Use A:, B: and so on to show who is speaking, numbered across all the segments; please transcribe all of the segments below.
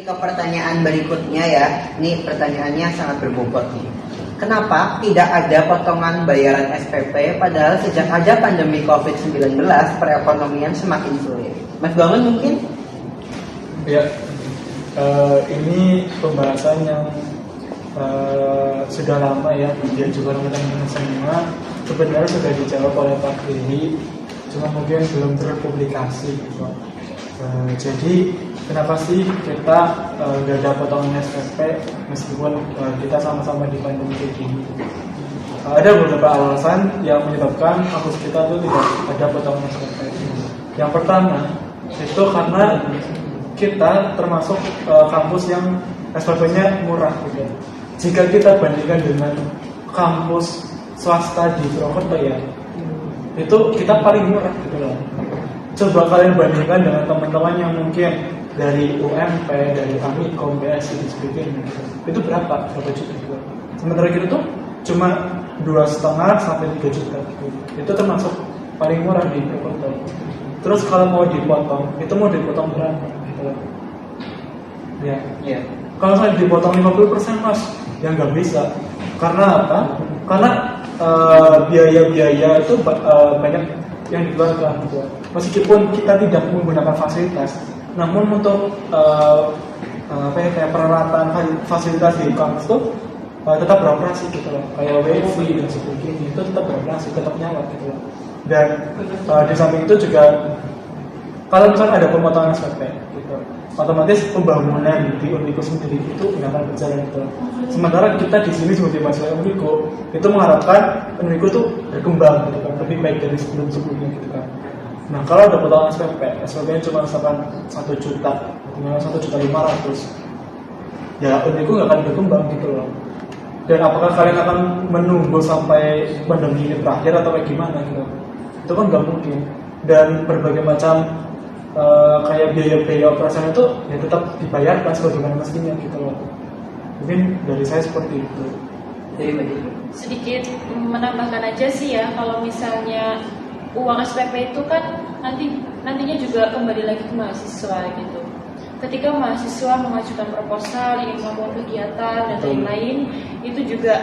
A: ke pertanyaan berikutnya ya. Ini pertanyaannya sangat berbobot nih. Kenapa tidak ada potongan bayaran SPP padahal sejak ada pandemi COVID-19 perekonomian semakin sulit? Mas Bangun mungkin?
B: Ya, ini pembahasan yang sudah lama ya, dia juga teman-teman semua sebenarnya sudah dijawab oleh Pak Diri, cuma mungkin belum terpublikasi gitu. Jadi kenapa sih kita nggak ada potongan SPP meskipun kita sama-sama di pandemi ini? Ada beberapa alasan yang menyebabkan kampus kita itu tidak ada potongan SPP. Yang pertama itu karena kita termasuk kampus yang SPP-nya murah gitu. Jika kita bandingkan dengan kampus swasta di Purwokerto ya, itu kita paling murah gitu loh. Coba kalian bandingkan dengan teman-teman yang mungkin dari UMP, dari Amikom, BSI dan sebagainya gitu. Itu berapa juta gitu. Sementara kita tuh cuma 2,5 sampai 3 juta gitu. Itu termasuk paling murah di Purwokerto. Terus kalau mau dipotong, itu mau dipotong berapa gitu loh. Ya. Kalau saya dipotong 50% mas, ya nggak bisa. Karena apa? Karena biaya-biaya itu banyak yang dikeluarkan gitu. Meskipun kita tidak menggunakan fasilitas, namun untuk kayak peralatan fasilitas di kampus itu tetap beroperasi gitu loh. Kayak wifi dan sebagainya itu tetap beroperasi, tetap nyala gitu loh. Dan di samping itu juga kalau misalnya ada pemotongan SPP gitu, otomatis pembangunan di Uniko sendiri itu nggak akan berjalan gitu. Sementara kita di sini sebagai mahasiswa Uniko itu mengharapkan Uniko itu berkembang gitu kan, lebih baik dari sebelumnya gitu kan. Nah kalau ada potongan SPP-nya cuma misalkan 1 juta, tinggal 1.500.000, ya Uniko nggak akan berkembang gitu loh. Dan apakah kalian akan menunggu sampai pandemi ini berakhir atau kayak gimana gitu? Itu kan nggak mungkin. Dan berbagai macam kayak biaya-biaya operasional itu ya tetap dibayarkan sebagaimana mestinya gitu loh. Mungkin dari saya seperti itu.
C: Sedikit menambahkan aja sih ya, kalau misalnya uang SPP itu kan nantinya juga kembali lagi ke mahasiswa gitu. Ketika mahasiswa mengajukan proposal, ingin melakukan kegiatan dan lain-lain, itu juga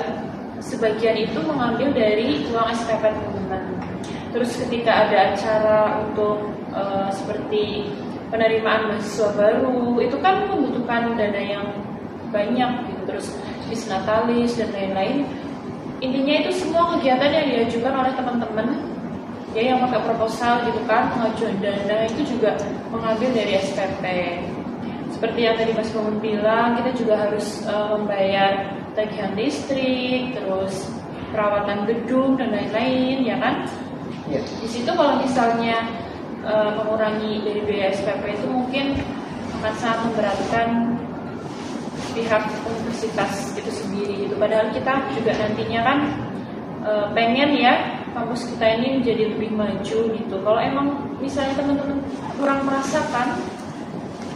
C: sebagian itu mengambil dari uang SPP teman-teman. Terus ketika ada acara untuk seperti penerimaan mahasiswa baru, itu kan membutuhkan dana yang banyak gitu. Terus bis natalis dan lain-lain. Intinya itu semua kegiatan yang diajukan oleh teman-teman ya yang pakai proposal gitu kan, pengajuan dana itu juga mengambil dari SPP. Seperti yang tadi Mas Bangun bilang, kita juga harus membayar tagihan listrik, terus perawatan gedung dan lain-lain ya kan.
A: Ya.
C: Di situ kalau misalnya mengurangi dari biaya SPP itu mungkin akan sangat memberatkan pihak universitas itu sendiri gitu. Padahal kita juga nantinya kan pengen ya kampus kita ini menjadi lebih maju gitu. Kalau emang misalnya teman-teman kurang merasakan,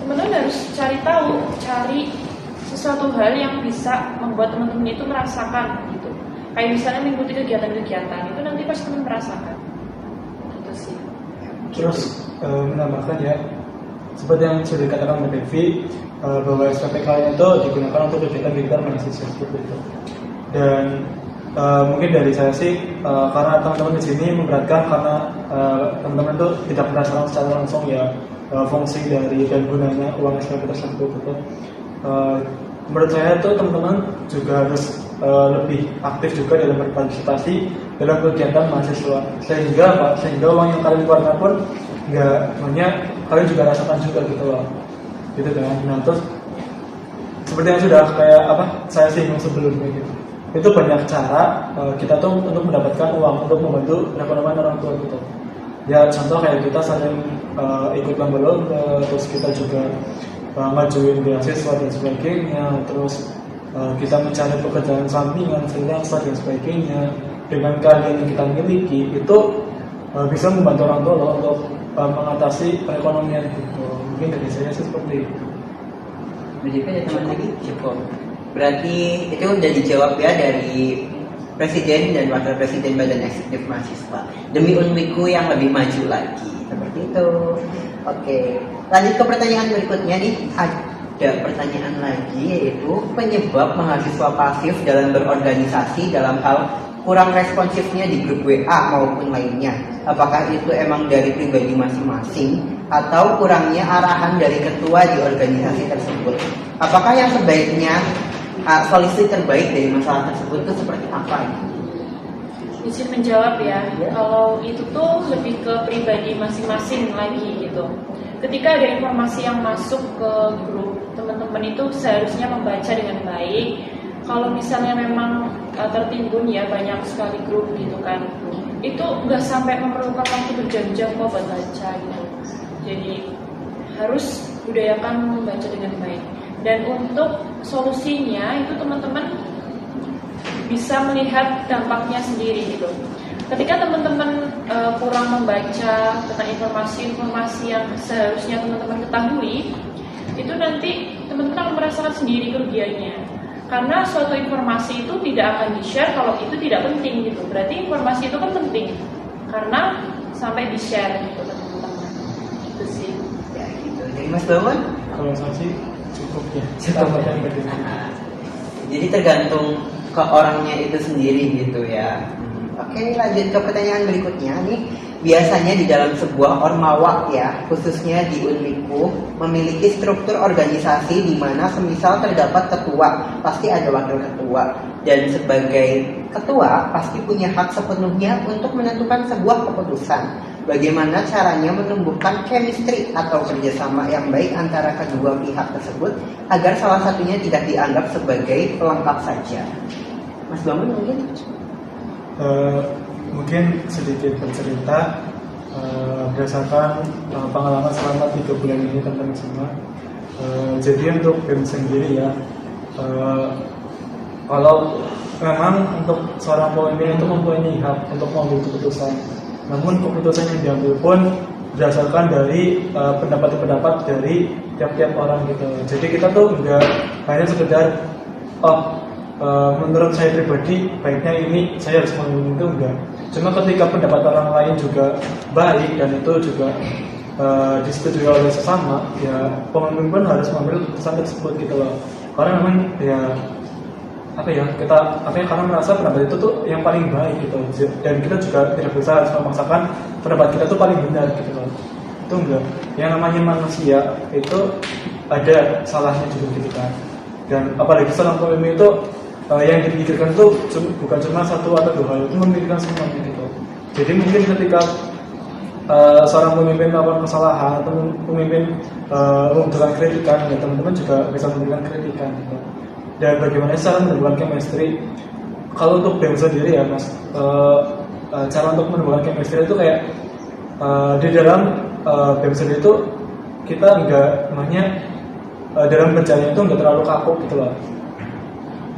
C: teman-teman harus cari sesuatu hal yang bisa membuat teman-teman itu merasakan gitu. Kayak misalnya mengikuti kegiatan-kegiatan itu nanti pasti teman merasakan. Gitu sih.
B: Terus menambahkan ya, seperti yang sudah dikatakan Mbak Devi, bahwa SPP kalian itu digunakan untuk kegiatan-kegiatan mahasiswa seperti itu. Dan mungkin dari saya sih, karena teman-teman di sini memberatkan karena teman-teman itu tidak merasakan secara langsung ya fungsi dari dan gunanya uang SPP tersebut gitu. Menurut saya tuh teman-teman juga harus lebih aktif juga dalam berpartisipasi dalam kegiatan mahasiswa, sehingga uang yang kalian keluarkan pun nggak hanya kalian juga rasakan juga gitu loh, gitu kan. Nah terus seperti yang sudah kayak saya singgung sebelumnya gitu, itu banyak cara kita tuh untuk mendapatkan uang untuk membantu perekonomian orang tua gitu. Ya contoh kayak kita saling ikut lomba-lomba, terus kita juga ngajuin beasiswa dan sebagainya, terus kita mencari pekerjaan sampingan, freelance dan sebagainya. Dengan kalian yang kita miliki itu bisa membantu orang tua loh untuk mengatasi perekonomian gitu. Mungkin dari saya sih seperti itu.
A: Begitu ya teman lagi cukup. Berarti itu udah dijawab ya dari Presiden dan Wakil Presiden Badan Eksekutif Mahasiswa demi Unwiku yang lebih maju lagi. Seperti itu. Oke. Lanjut ke pertanyaan berikutnya nih. Dan pertanyaan lagi yaitu penyebab mahasiswa pasif dalam berorganisasi dalam hal kurang responsifnya di grup WA maupun lainnya. Apakah itu emang dari pribadi masing-masing atau kurangnya arahan dari ketua di organisasi tersebut? Apakah yang sebaiknya solusi terbaik dari masalah tersebut itu seperti apa?
C: Izin menjawab ya. Kalau itu tuh lebih ke pribadi masing-masing lagi gitu. Ketika ada informasi yang masuk ke grup, teman-teman itu seharusnya membaca dengan baik. Kalau misalnya memang tertimbun ya banyak sekali grup gitu kan, itu nggak sampai memerlukan waktu berjam-jam kok buat baca gitu. Jadi harus budayakan membaca dengan baik. Dan untuk solusinya itu teman-teman bisa melihat dampaknya sendiri gitu. Ketika teman-teman kurang membaca tentang informasi-informasi yang seharusnya teman-teman ketahui, itu nanti teman-teman akan merasakan sendiri kerugiannya. Karena suatu informasi itu tidak akan di-share kalau itu tidak penting gitu. Berarti informasi itu kan penting karena sampai di-share gitu teman-teman. Itu sih.
A: Ya gitu. Jadi Mas Bawan?
B: Kalau saya sih cukup ya.
A: Cukup. Jadi tergantung ke orangnya itu sendiri gitu ya. Oke, lanjut ke pertanyaan berikutnya nih. Biasanya di dalam sebuah ormawa ya, khususnya di Unmiku, memiliki struktur organisasi di mana semisal terdapat ketua, pasti ada wakil ketua. Dan sebagai ketua, pasti punya hak sepenuhnya untuk menentukan sebuah keputusan. Bagaimana caranya menumbuhkan chemistry atau kerjasama yang baik antara kedua pihak tersebut agar salah satunya tidak dianggap sebagai pelengkap saja. Mas Bangun mungkin?
B: Mungkin sedikit bercerita berdasarkan pengalaman selama 3 bulan ini teman-teman semua. Jadi untuk BEM sendiri ya, kalau memang untuk seorang pemimpin itu mempunyai hak untuk mengambil keputusan, namun keputusan yang diambil pun berdasarkan dari pendapat-pendapat dari tiap-tiap orang gitu. Jadi kita tuh enggak hanya sekedar menurut saya pribadi baiknya ini saya harus mengambil itu, enggak. Cuma ketika pendapat orang lain juga baik dan itu juga disetujui oleh sesama, ya pemimpin pun harus mengambil keputusan tersebut gitu loh. Karena memang ya karena merasa pendapat itu tuh yang paling baik gitu, dan kita juga tidak bisa harus memaksakan pendapat kita tuh paling benar gitu loh. Itu enggak. Yang namanya manusia itu ada salahnya juga gitu kan. Dan apalagi seorang pemimpin itu yang dipikirkan itu bukan cuma satu atau 2 hal, itu memikirkan semuanya gitu. Jadi mungkin ketika seorang pemimpin melakukan kesalahan atau pemimpin memberikan kritikan, ya teman-teman juga bisa memberikan kritikan gitu. Dan bagaimana cara menumbuhkan chemistry? Kalau untuk BEM sendiri ya Mas, cara untuk menumbuhkan chemistry itu kayak di dalam BEM sendiri itu kita enggak dalam berjalan itu enggak terlalu kaku gitu loh.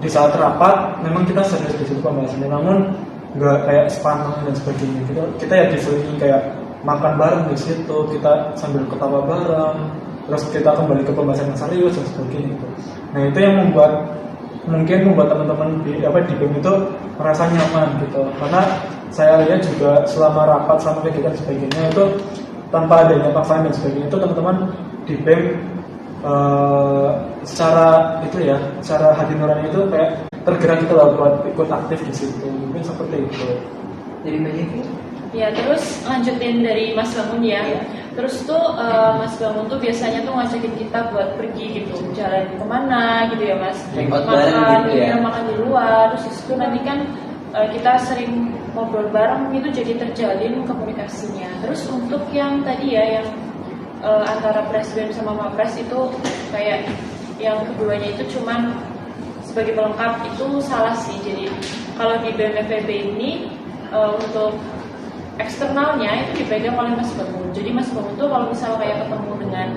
B: Di saat rapat memang kita serius di situ pembahasannya, namun nggak kayak spanang dan sebagainya. Kita ya diselingi kayak makan bareng di situ, kita sambil ketawa bareng, terus kita kembali ke pembahasan yang serius dan sebagainya gitu. Nah itu yang membuat teman-teman di BEM itu merasa nyaman gitu, karena saya lihat juga selama rapat sama kegiatan sebagainya itu tanpa adanya paksaan dan sebagainya itu teman-teman di BEM secara hati nurani itu kayak tergerak gitu loh buat ikut aktif di situ. Mungkin seperti itu.
A: Jadi banyak
C: ya. Terus lanjutin dari Mas Bangun ya. Terus tuh Mas Bangun tuh biasanya tuh ngajakin kita buat pergi gitu, jalan kemana gitu ya Mas, makan di luar. Terus itu nanti kan kita sering ngobrol bareng, itu jadi terjalin komunikasinya. Terus untuk yang tadi ya yang antara presiden sama wapres itu kayak yang keduanya itu cuman sebagai pelengkap, itu salah sih. Jadi kalau di BEM FEB ini untuk eksternalnya itu dipegang oleh Mas Bangun. Jadi Mas Bangun tuh kalau misalnya kayak ketemu dengan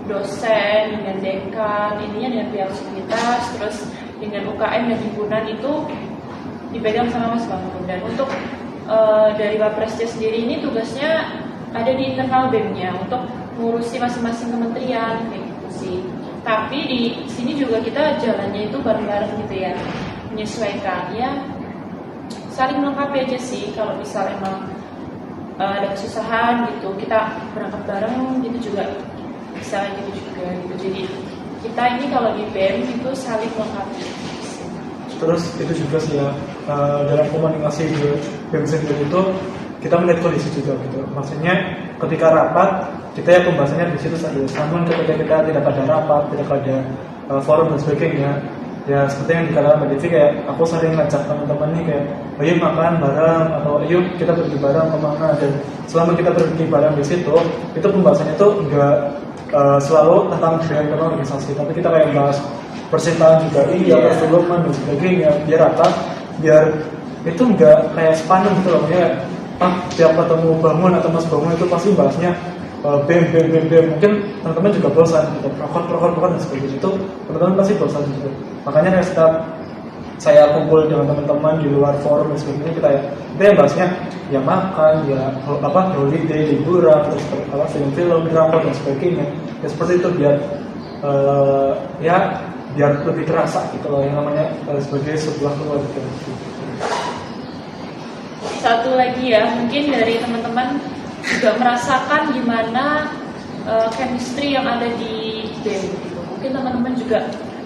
C: dosen, dengan dekan, ininya dengan pihak sekuritas, terus dengan UKM dan himpunan itu dipegang sama Mas Bangun. Dan untuk dari Wapresnya sendiri ini tugasnya ada di internal BEM-nya untuk ngurusi masing-masing kementerian kayak gitu sih. Tapi di sini juga kita jalannya itu bareng-bareng gitu ya, menyesuaikan ya, saling melengkapi aja sih. Kalau misal emang ada kesusahan gitu, kita berangkat bareng gitu juga bisa gitu juga gitu. Jadi kita ini kalau di BEM itu saling melengkapi.
B: Terus itu juga sih ya, dalam komunikasi di BEM sendiri itu kita melihat kondisi juga gitu. Maksudnya ketika rapat kita ya pembahasannya di situ serius. Namun ketika kita tidak ada rapat, tidak ada forum dan sebagainya, ya seperti yang dikatakan Mbak Devi, kayak aku sering ngajak teman-teman nih kayak ayo makan bareng atau ayo kita pergi bareng kemana, dan selama kita pergi bareng di situ itu pembahasannya itu enggak selalu tentang brand atau organisasi, tapi kita kayak bahas percintaan juga, perfilman dan sebagainya, biar apa? Biar itu enggak kayak sepaneng gitu loh, kayak tiap ketemu bangun atau mas bangun itu pasti bahasnya BEM. Mungkin teman-teman juga bosan gitu, prokor dan sebagainya, itu teman-teman pasti bosan gitu. Makanya setiap saya kumpul dengan teman-teman di luar forum dan sebagainya, kita ya bahasnya ya makan, ya holiday, liburan, terus film-film, drama dan sebagainya. Ya seperti itu biar biar lebih terasa gitu loh, yang namanya sebagai sebuah keluarga.
C: Satu lagi ya, mungkin dari teman-teman juga merasakan gimana chemistry yang ada di BEM gitu. Mungkin teman-teman juga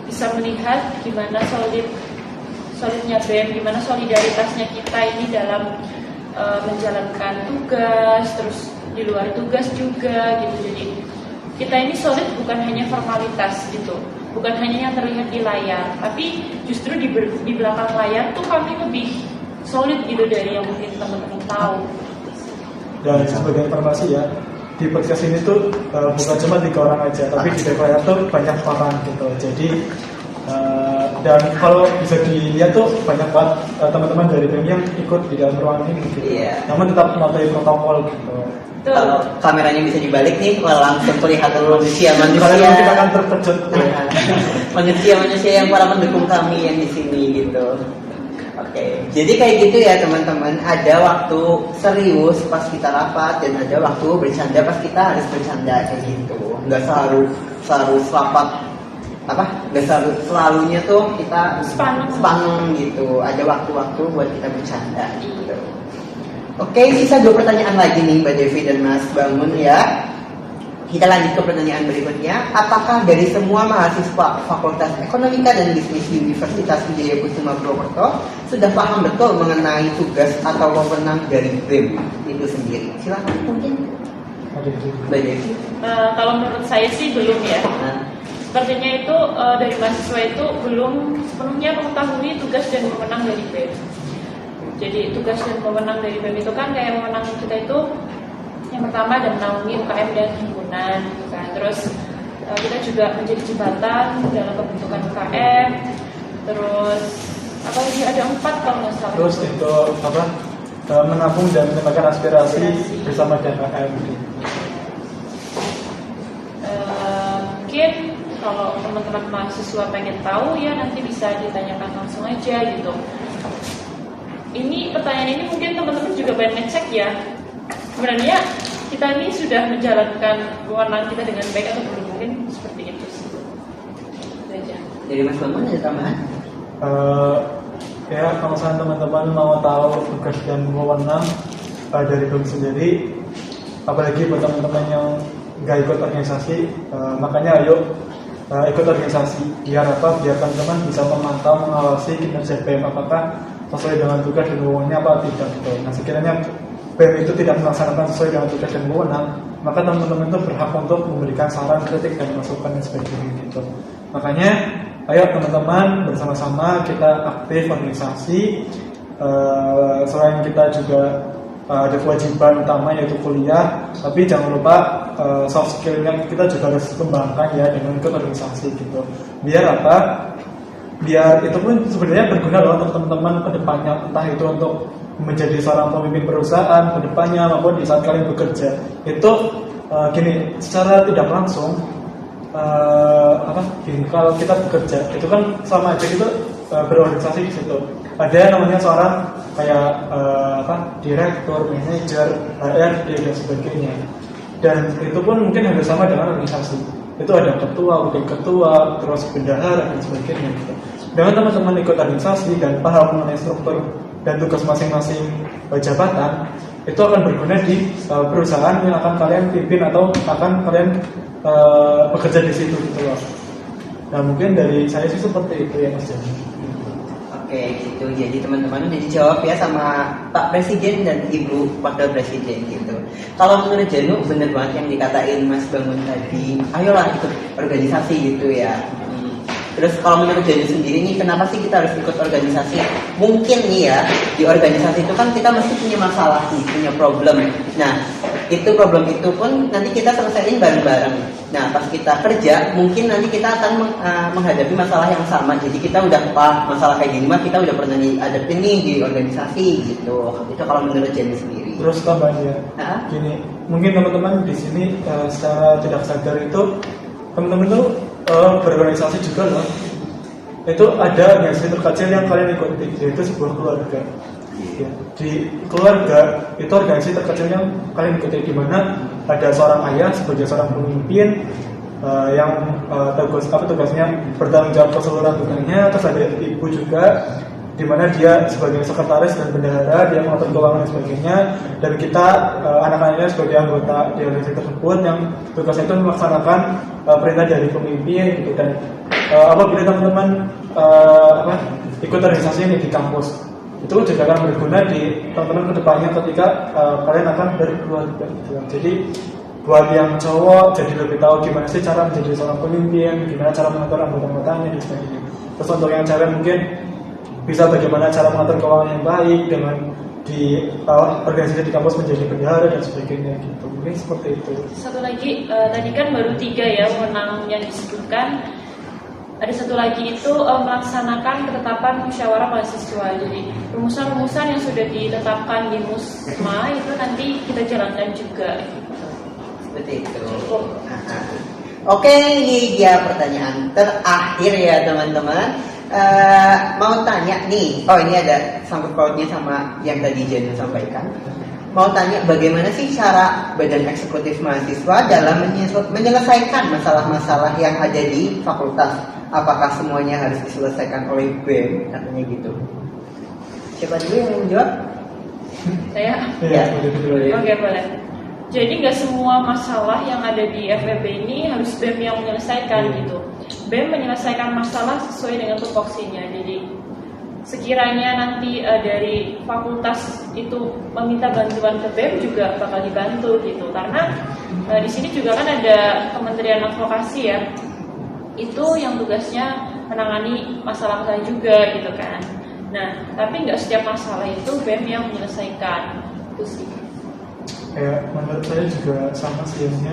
C: bisa melihat gimana solidnya BEM, gimana solidaritasnya kita ini dalam menjalankan tugas, terus di luar tugas juga gitu. Jadi kita ini solid bukan hanya formalitas gitu, bukan hanya yang terlihat di layar, tapi justru di belakang layar tuh kami lebih solid gitu dari yang mungkin teman-teman tahu. Dan
B: sebagai informasi ya, di podcast ini tuh bukan cuma 3 orang aja, tapi di DPR tuh banyak orang gitu. Jadi dan kalau bisa dilihat tuh banyak banget teman-teman dari BEM yang ikut di dalam ruangan ini gitu. Namun tetap mematuhi protokol gitu.
A: Kalau kameranya bisa dibalik nih, langsung kelihatan manusia.
B: Kalian kita akan terkejut.
A: Manusia yang para pendukung kami yang di sini gitu. Oke, jadi kayak gitu ya teman-teman. Ada waktu serius pas kita rapat dan ada waktu bercanda pas kita harus bercanda kayak gitu. Nggak selalu rapat nggak selalunya tuh kita sepaneng gitu. Ada waktu-waktu buat kita bercanda gitu. Oke, sisa 2 pertanyaan lagi nih Mbak Devi dan Mas Bangun ya. Kita lanjut ke pertanyaan berikutnya. Apakah dari semua mahasiswa Fakultas Ekonomika dan Bisnis di Universitas Wijaya Kusuma Purwokerto sudah paham betul mengenai tugas atau wewenang dari BEM itu sendiri? Silakan mungkin Mbak Devi.
C: Kalau menurut saya sih belum ya. Sepertinya itu dari mahasiswa itu belum sepenuhnya mengetahui tugas dan wewenang dari BEM. Jadi tugas dan wewenang dari BEM itu kan kayak wewenang kita itu yang pertama ada menaungi UKM dan himpunan kan. Terus kita juga menjadi jembatan dalam pembentukan UKM. Terus apa lagi, ada 4 kalau nggak salah.
B: Terus itu menampung dan menyampaikan aspirasi bersama DKM.
C: Mungkin kalau teman-teman mahasiswa pengen tahu ya nanti bisa ditanyakan langsung aja gitu. Ini pertanyaan ini mungkin teman-teman juga pengen ngecek ya. Sebenarnya kita ini sudah menjalankan wewenang kita dengan baik atau belum, mungkin seperti itu sih. Itu aja.
A: Dari Mas Bangun ada tambahan?
B: Ya kalau misalnya teman-teman mau tahu tugas dan wewenang dari BEM sendiri, apalagi buat teman-teman yang nggak ikut organisasi, makanya ayo ikut organisasi. Biar apa? Biar teman-teman bisa memantau, mengawasi kinerja BEM apakah sesuai dengan tugas dan wewenangnya apa tidak gitu. Nah sekiranya BEM itu tidak melaksanakan sesuai dengan tugas dan wewenang, maka teman-teman itu berhak untuk memberikan saran, kritik dan masukan dan sebagainya gitu. Makanya ayo teman-teman bersama-sama kita aktif organisasi. Selain kita juga ada kewajiban utama yaitu kuliah, tapi jangan lupa soft skill-nya kita juga harus kembangkan ya dengan ikut organisasi gitu. Biar apa? Biar itu pun sebenarnya berguna loh untuk teman-teman ke depannya, entah itu untuk menjadi seorang pemimpin perusahaan ke depannya maupun di saat kalian bekerja. Itu gini, secara tidak langsung gini, kalau kita bekerja itu kan sama aja kita berorganisasi di situ. Ada namanya seorang kayak direktur, manajer, HRD dan sebagainya. Dan itu pun mungkin hampir sama dengan organisasi. Itu ada ketua, wakil ketua, terus bendahara dan sebagainya gitu. Dengan teman-teman ikut organisasi dan paham mengenai struktur dan tugas masing-masing jabatan, itu akan berguna di perusahaan yang akan kalian pimpin atau akan kalian bekerja di situ gitu loh. Nah mungkin dari saya sih seperti itu ya Mas Jani.
A: Oke, gitu. Jadi teman-teman udah dijawab ya sama Pak Presiden dan Ibu Wakil Presiden gitu. Kalau menurut Janu bener banget yang dikatain Mas Bangun tadi. Ayolah ikut organisasi gitu ya. Terus kalau menurut Janu sendiri nih, kenapa sih kita harus ikut organisasi? Mungkin nih ya, di organisasi itu kan kita mesti punya masalah nih, punya problem. Nah, itu problem itu pun nanti kita selesaiin bareng-bareng. Nah, pas kita kerja, mungkin nanti kita akan menghadapi masalah yang sama. Jadi kita udah masalah kayak gini mah kita udah pernah hadapin nih di organisasi gitu. Itu kalau menurut Janu sendiri.
B: Terus tambahnya, gini, mungkin teman-teman di sini secara tidak sadar itu teman-teman tuh berorganisasi juga loh. Itu ada organisasi terkecil yang kalian ikuti, yaitu sebuah keluarga. Ya, di keluarga itu organisasi terkecil yang kalian ikuti, di mana ada seorang ayah sebagai seorang pemimpin yang tugasnya bertanggung jawab keseluruhan tugasnya. Terus ada ibu juga, di mana dia sebagai sekretaris dan bendahara, dia mengatur keuangan dan sebagainya, dan kita anak-anaknya sebagai anggota di organisasi tersebut yang tugasnya itu melaksanakan perintah dari pemimpin gitu. Dan apabila teman-teman ikut organisasi ini di kampus, itu juga akan berguna di teman-teman kedepannya ketika kalian akan berkeluarga gitu. Jadi buat yang cowok jadi lebih tahu gimana sih cara menjadi seorang pemimpin, gimana cara mengatur anggota-anggotanya dan sebagainya. Terus untuk yang cewek mungkin bisa bagaimana cara mengatur keuangan yang baik dengan di organisasi di kampus menjadi bendahara dan sebagainya gitu. Mungkin seperti itu.
C: Satu lagi, tadi kan baru 3 ya wewenang yang disebutkan. Ada satu lagi itu melaksanakan ketetapan musyawarah mahasiswa. Jadi rumusan-rumusan yang sudah ditetapkan di Musma itu nanti kita jalankan juga.
A: Seperti itu. Oke, ini dia pertanyaan terakhir ya teman-teman. Mau tanya nih, ini ada sangkut pautnya sama yang tadi Janu sampaikan. Mau tanya bagaimana sih cara Badan Eksekutif Mahasiswa dalam menyelesaikan masalah-masalah yang ada di fakultas? Apakah semuanya harus diselesaikan oleh BEM? Katanya gitu. Siapa dulu yang mau jawab?
C: Saya?
A: Ya.
C: Oke, boleh. Jadi nggak semua masalah yang ada di FEB ini harus BEM yang menyelesaikan gitu. BEM menyelesaikan masalah sesuai dengan tupoksinya. Jadi sekiranya nanti dari fakultas itu meminta bantuan ke BEM juga bakal dibantu gitu. Karena di sini juga kan ada Kementerian Advokasi ya. Itu yang tugasnya menangani masalah-masalah juga gitu kan. Nah, tapi nggak setiap masalah itu BEM yang menyelesaikan. Itu sih.
B: Menurut saya juga sama sih ya.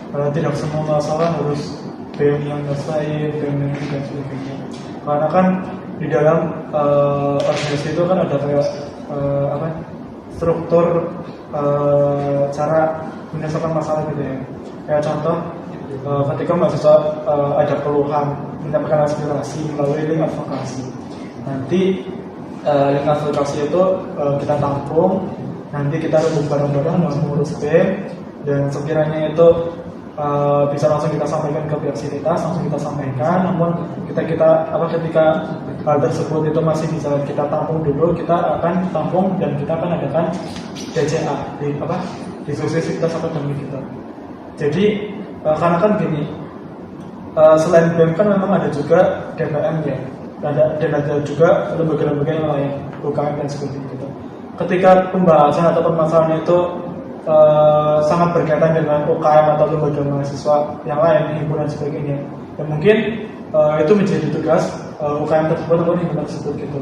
B: Tidak semua masalah harus BEM yang menyelesaikan, BEM yang dan sebagainya. Karena kan di dalam organisasi itu kan ada kayak struktur cara menyelesaikan masalah gitu ya. Kayak contoh, ketika mahasiswa ada keluhan, menyampaikan aspirasi melalui link advokasi. Nanti link advokasi itu kita tampung, nanti kita rembuk bareng-bareng dengan pengurus BEM, dan sekiranya itu bisa langsung kita sampaikan ke pihak Sivitas, langsung kita sampaikan. Namun ketika hal tersebut itu masih bisa kita tampung dulu, kita akan tampung dan kita akan adakan DCA di diskusi Sivitas akademik kita. Jadi karena kan gini, selain BEM kan memang ada juga DPM ya, dan ada juga lembaga-lembaga yang lain, UKM dan sebagainya gitu. Ketika pembahasan atau permasalahan itu sangat berkaitan dengan UKM atau lembaga mahasiswa yang lain, himpunan dan sebagainya, dan mungkin itu menjadi tugas UKM tersebut atau himpunan tersebut gitu.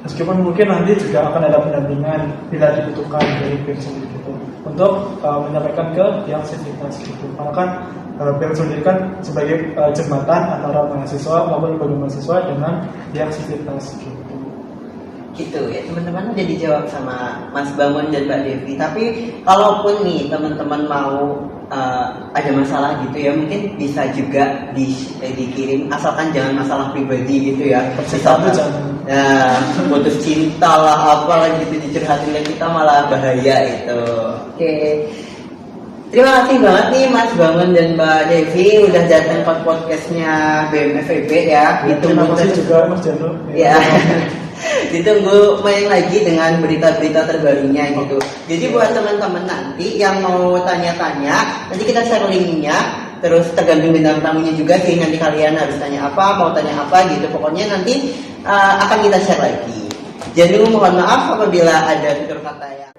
B: Meskipun mungkin nanti juga akan ada pendampingan bila dibutuhkan dari BEM sendiri gitu, untuk menyampaikan ke yang Sivitas gitu. Karena kan BEM sendiri kan sebagai jembatan antara mahasiswa maupun lembaga mahasiswa dengan yang Sivitas gitu.
A: Gitu ya teman-teman, udah dijawab sama Mas Bangun dan Mbak Devi. Tapi kalaupun nih teman-teman mau ada masalah gitu ya, mungkin bisa juga dikirim, asalkan jangan masalah pribadi gitu ya. Misalkan putus cinta lah apalah gitu dicurhatin dan kita malah bahaya itu. Oke. Terima kasih banget nih Mas Bangun dan Mbak Devi udah datang ke podcastnya BEM FEB ya.
B: Terima kasih juga Mas Janu.
A: Ya. Ditunggu main lagi dengan berita-berita terbarunya gitu. Jadi buat teman-teman nanti yang mau tanya-tanya, nanti kita share linknya terus tergantung bintang tamunya juga sih, nanti kalian harus tanya apa, mau tanya apa gitu, pokoknya nanti akan kita share lagi. Jadi mohon maaf apabila ada tutur kata yang